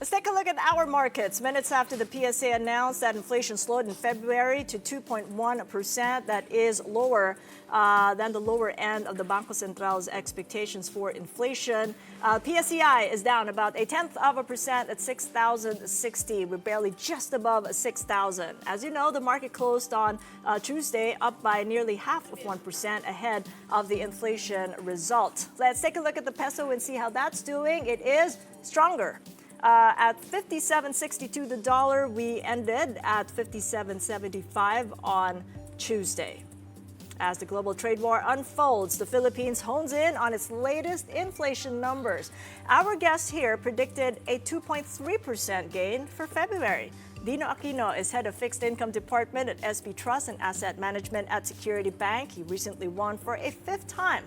Let's take a look at our markets. Minutes after the PSA announced that inflation slowed in February to 2.1%, that is lower than the lower end of the Bangko Central's expectations for inflation. PSEI is down about 0.1% at 6,060. We're barely just above 6,000. As you know, the market closed on Tuesday up by nearly 0.5% ahead of the inflation result. Let's take a look at the peso and see how that's doing. It is stronger. At 57.62 the dollar, we ended at 57.75 on Tuesday. As the global trade war unfolds, the Philippines hones in on its latest inflation numbers. Our guest here predicted a 2.3% gain for February. Dino Aquino is head of fixed income department at SB Trust and Asset Management at Security Bank. He recently won for a fifth time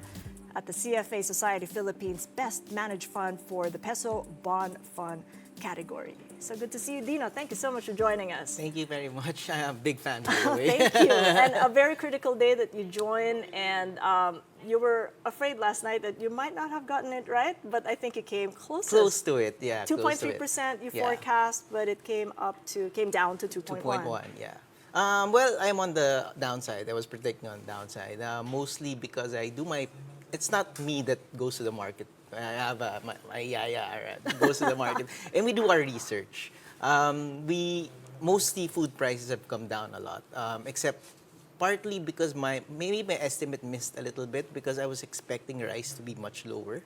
at the CFA Society Philippines Best Managed Fund for the Peso Bond Fund category. So good to see you, Dino. Thank you so much for joining us. Thank you very much. I'm a big fan, by the way. Thank you. And a very critical day that you joined, and you were afraid last night that you might not have gotten it right, but I think you came close. Close to it, yeah. 2.3% you forecast, but it came down to 2.1. 2.1, yeah. Well, I'm on the downside. I was predicting on the downside, mostly because it's not me that goes to the market. I have my yaya that goes to the market, and we do our research. Mostly food prices have come down a lot, except partly because maybe my estimate missed a little bit because I was expecting rice to be much lower.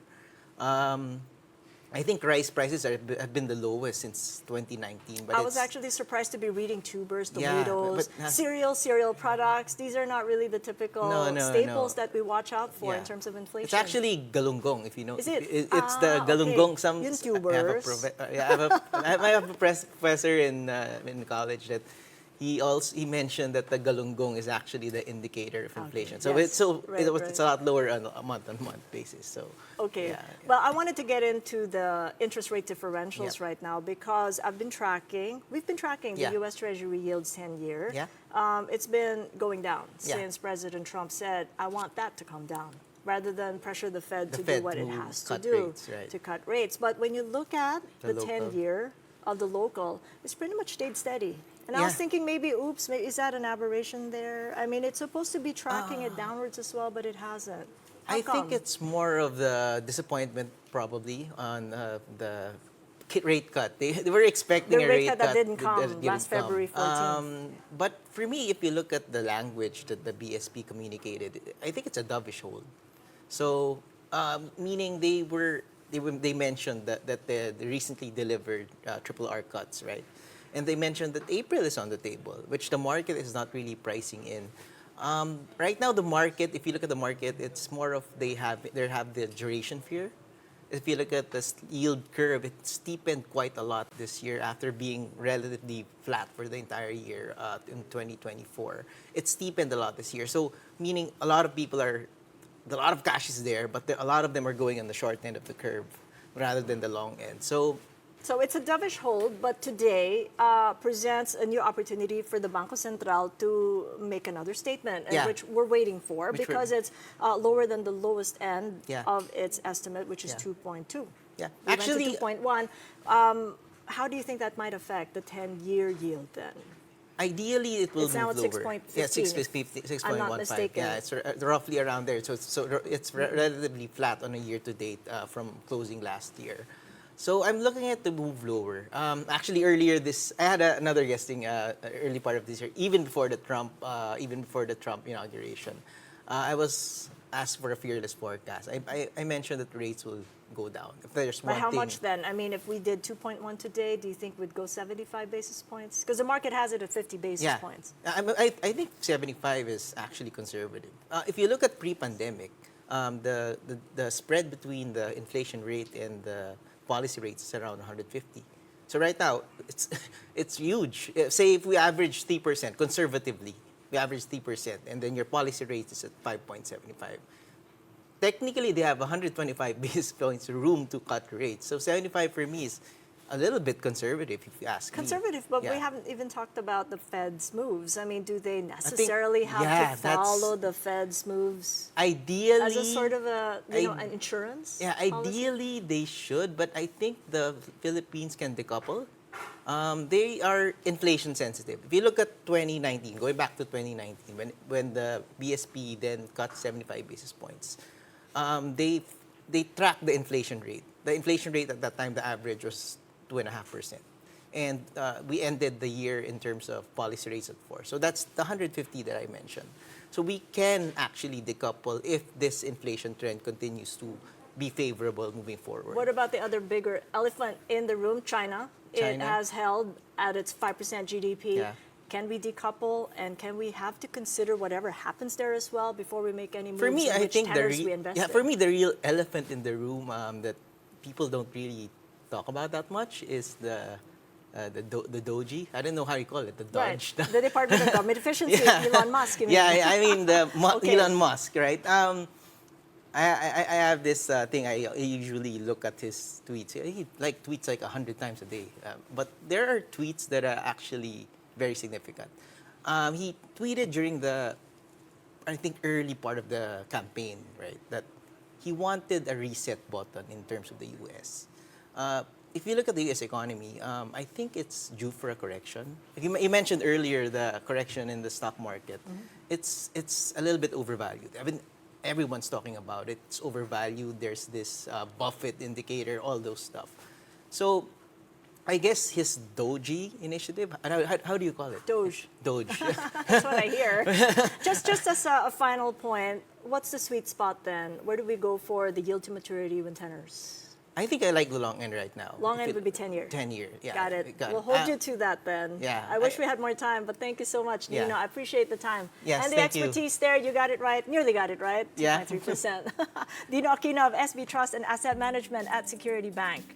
I think rice prices have been the lowest since 2019. But I was actually surprised to be reading tubers, tomatoes, cereal products. These are not really the typical staples that we watch out for in terms of inflation. It's actually galunggong, if you know. Is it? It's the galunggong. Okay. Yung tubers. I have a professor in college that he mentioned that the galunggong is actually the indicator of inflation. Okay. So Yes. it's a lot lower on a month-on-month basis. So okay. yeah. Well, I wanted to get into the interest rate differentials right now because we've been tracking the U.S. Treasury yields 10-year. Yeah. It's been going down since President Trump said, I want that to come down, rather than pressure the Fed to do what it has to do, to cut rates. But when you look at the 10-year of the local, it's pretty much stayed steady. And I was thinking maybe is that an aberration there? I mean, it's supposed to be tracking it downwards as well, but it hasn't. How come? think it's more of the disappointment probably on the rate cut. They were expecting a rate cut that didn't come last February 14th. But for me, if you look at the language that the BSP communicated, I think it's a dovish hold. So, meaning they mentioned that they recently delivered triple R cuts, right? And they mentioned that April is on the table, which the market is not really pricing in. Right now, the market, if you look at the market, it's more of they have the duration fear. If you look at the yield curve, it steepened quite a lot this year after being relatively flat for the entire year in 2024. It steepened a lot this year. So, meaning a lot of cash is there, but a lot of them are going on the short end of the curve rather than the long end. So it's a dovish hold, but today presents a new opportunity for the Bangko Central to make another statement, which we're waiting for because it's lower than the lowest end of its estimate, which is 2.2. Yeah, actually 2.1. How do you think that might affect the 10-year yield then? Ideally, it will move lower. It's now at 6.15. Yeah, 6.15. I'm not mistaken. Yeah, it's roughly around there. So it's relatively flat on a year-to-date from closing last year. So I'm looking at the move lower. Actually, earlier I had another guesting early part of this year, even before the Trump inauguration. I was asked for a fearless forecast. I mentioned that rates will go down. If there's one By how much then? I mean, if we did 2.1 today, do you think we'd go 75 basis points? Because the market has it at 50 basis points. I think 75 is actually conservative. If you look at pre-pandemic, the spread between the inflation rate and the policy rates is around 150. So right now, it's huge. Say if we average 3% conservatively, we average 3%, and then your policy rate is at 5.75. Technically, they have 125 basis points room to cut rates. So 75 for me is a little bit conservative, if you ask me. Conservative, but Yeah. we haven't even talked about the Fed's moves. I mean, do they think- necessarily have yeah, to that's- follow the Fed's moves Ideally, as a sort of a, I- an insurance yeah, policy? ideally they should, but I think the Philippines can decouple. They are inflation sensitive. If you look at 2019, going back to 2019, when the BSP then cut 75 basis points, they tracked the inflation rate. The inflation rate at that time, the average was 2.5%. And we ended the year in terms of policy rates at 4. So that's the 150 that I mentioned. So we can actually decouple if this inflation trend continues to be favorable moving forward. What about the other bigger elephant in the room, China? It China? has held at its 5% GDP. Yeah. Can we decouple, and can we have to consider whatever happens there as well before we make any moves For me, in I which think tenors we invest in? for me, the real elephant in the room that people don't really talk about that much is the doji. I don't know how you call it, the Right. dodge. The Department of Government Efficiency, Yeah. Elon Musk. You mean? Yeah, I mean Okay. Elon Musk, right? I have this thing. I usually look at his tweets. He tweets like 100 times a day. But there are tweets that are actually very significant. He tweeted during the, I think, early part of the campaign, right, that he wanted a reset button in terms of the U.S. If you look at the U.S. economy, I think it's due for a correction. You mentioned earlier the correction in the stock market. Mm-hmm. It's a little bit overvalued. I mean, everyone's talking about it. It's overvalued. There's this Buffett indicator, all those stuff. So I guess his Doji initiative, how do you call it? Doge. Doge. That's what I hear. just as a final point, what's the sweet spot then? Where do we go for the yield to maturity when tenors? I think I like the long end right now. Long end would be 10 year. 10 year, yeah. Got it. We'll hold you to that then. Yeah, I wish we had more time, but thank you so much, Yeah. Dino. I appreciate the time. Yes, and the thank you. expertise there, you got it right. Nearly got it right. Yeah. 2.3%. Dino Aquino of SB Trust and Asset Management at Security Bank.